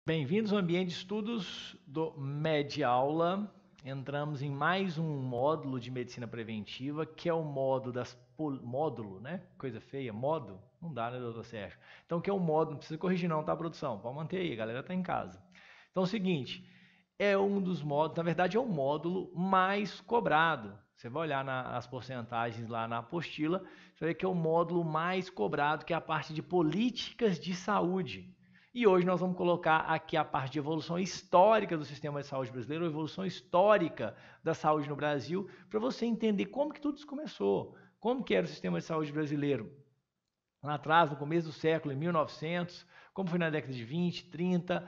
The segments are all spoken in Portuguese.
Bem-vindos ao ambiente de estudos do MedAula. Entramos em mais um módulo de medicina preventiva, que é o módulo, né? Coisa feia, modo? Não dá, né, doutor Sérgio? Então, que é o módulo, não precisa corrigir não, tá, produção? Pode manter aí, a galera tá em casa. Então, é o seguinte, é um dos módulos, na verdade é o módulo mais cobrado. Você vai olhar as porcentagens lá na apostila, você vai ver que é o módulo mais cobrado, que é a parte de políticas de saúde. E hoje nós vamos colocar aqui a parte de evolução histórica do sistema de saúde brasileiro, a evolução histórica da saúde no Brasil, para você entender como que tudo isso começou, como que era o sistema de saúde brasileiro lá atrás, no começo do século, em 1900, como foi na década de 20, 30,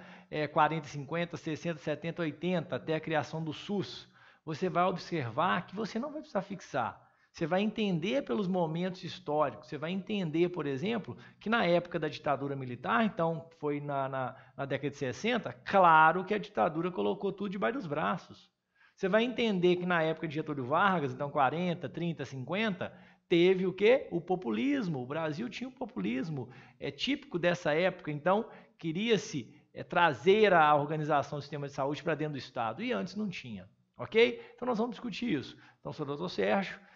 40, 50, 60, 70, 80, até a criação do SUS. Você vai observar que você não vai precisar fixar. Você vai entender pelos momentos históricos. Você vai entender, por exemplo, que na época da ditadura militar, então foi na década de 60, claro que a ditadura colocou tudo debaixo dos braços. Você vai entender que na época de Getúlio Vargas, então 40, 30, 50, teve o quê? O populismo. O Brasil tinha o populismo, típico dessa época. Então, queria-se trazer a organização do sistema de saúde para dentro do Estado. E antes não tinha. Ok? Então, nós vamos discutir isso. Então, sou o doutor Sérgio,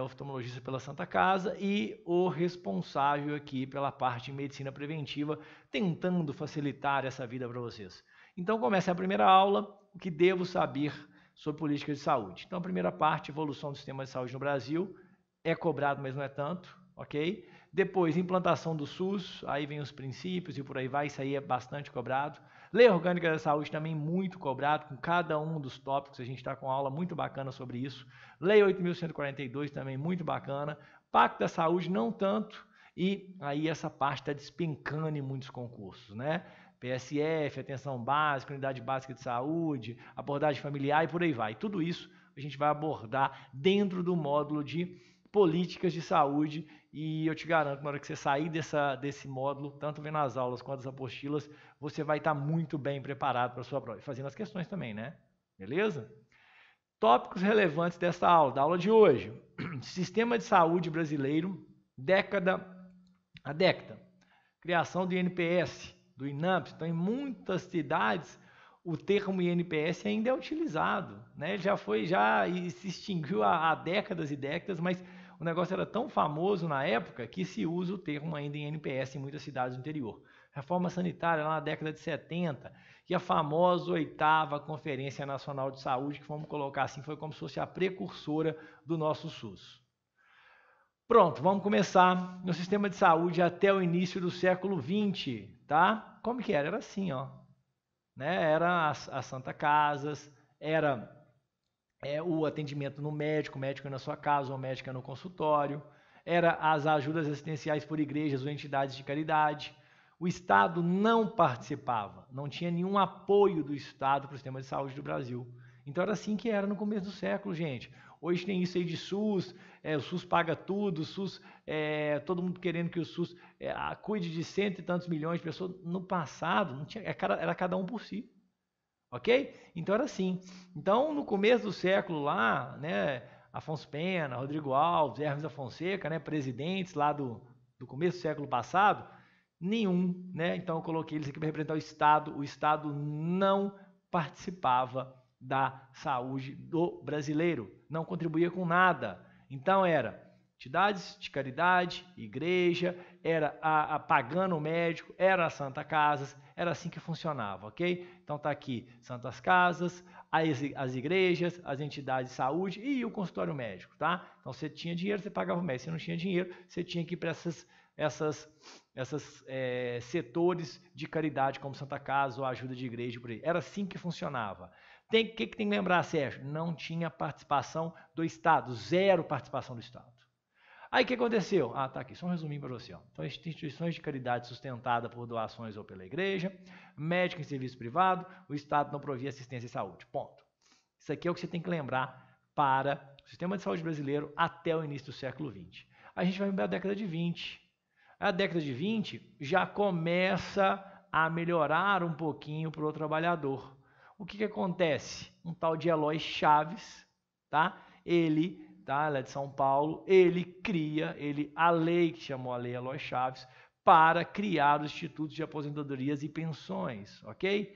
oftalmologista pela Santa Casa e o responsável aqui pela parte de medicina preventiva, tentando facilitar essa vida para vocês. Então, começa a primeira aula, o que devo saber sobre política de saúde. Então, a primeira parte, evolução do sistema de saúde no Brasil, é cobrado, mas não é tanto, ok? Depois, implantação do SUS, aí vem os princípios e por aí vai, isso aí é bastante cobrado. Lei Orgânica da Saúde também muito cobrado, com cada um dos tópicos, a gente está com aula muito bacana sobre isso. Lei 8.142 também muito bacana. Pacto da Saúde não tanto, e aí essa parte está despencando em muitos concursos, né? PSF, atenção básica, unidade básica de saúde, abordagem familiar e por aí vai. Tudo isso a gente vai abordar dentro do módulo de políticas de saúde, e eu te garanto, na hora que você sair desse módulo, tanto vendo as aulas quanto as apostilas, você vai estar muito bem preparado para a sua prova, fazendo as questões também, né? Beleza? Tópicos relevantes dessa aula, da aula de hoje. Sistema de saúde brasileiro, década a década. Criação do INPS, do INAMPS. Então, em muitas cidades, o termo INPS ainda é utilizado, né? Ele já se extinguiu há décadas e décadas, mas o negócio era tão famoso na época que se usa o termo ainda em INPS em muitas cidades do interior. Reforma sanitária lá na década de 70 e a famosa 8ª Conferência Nacional de Saúde, que vamos colocar assim, foi como se fosse a precursora do nosso SUS. Pronto, vamos começar no sistema de saúde até o início do século XX, tá? Como que era? Era assim, ó. Né? Era as Santa Casas, era o atendimento no médico, o médico na sua casa, o médico no consultório, era as ajudas assistenciais por igrejas ou entidades de caridade. O Estado não participava, não tinha nenhum apoio do Estado para o sistema de saúde do Brasil. Então era assim que era no começo do século, gente. Hoje tem isso aí de SUS, o SUS paga tudo, o SUS, todo mundo querendo que o SUS cuide de cento e tantos milhões de pessoas. No passado, não tinha, era cada um por si. Ok? Então era assim. Então, no começo do século lá, né, Afonso Pena, Rodrigo Alves, Hermes da Fonseca, né, presidentes lá do começo do século passado, nenhum, né? Então eu coloquei eles aqui para representar o Estado. O Estado não participava da saúde do brasileiro, não contribuía com nada. Então era entidades de caridade, igreja, era pagando o médico, era a Santa Casas, era assim que funcionava, ok? Então tá aqui Santas Casas, as igrejas, as entidades de saúde e o consultório médico, tá? Então você tinha dinheiro, você pagava o médico, você não tinha dinheiro, você tinha que ir para essas setores de caridade como Santa Casa ou ajuda de igreja por aí. Era assim que funcionava. O que tem que lembrar, Sérgio? Não tinha participação do Estado, zero participação do Estado. Aí o que aconteceu? Ah, tá aqui, só um resuminho para você. Ó. Então, instituições de caridade sustentadas por doações ou pela igreja, médico em serviço privado, o Estado não provia assistência e saúde. Ponto. Isso aqui é o que você tem que lembrar para o sistema de saúde brasileiro até o início do século XX. A gente vai para a década de 20. A década de 20 já começa a melhorar um pouquinho para o trabalhador. O que acontece? Um tal de Eloy Chaves, tá? Ele é de São Paulo, ele cria, a lei que chamou a Lei Eloy Chaves, para criar os institutos de aposentadorias e pensões, ok?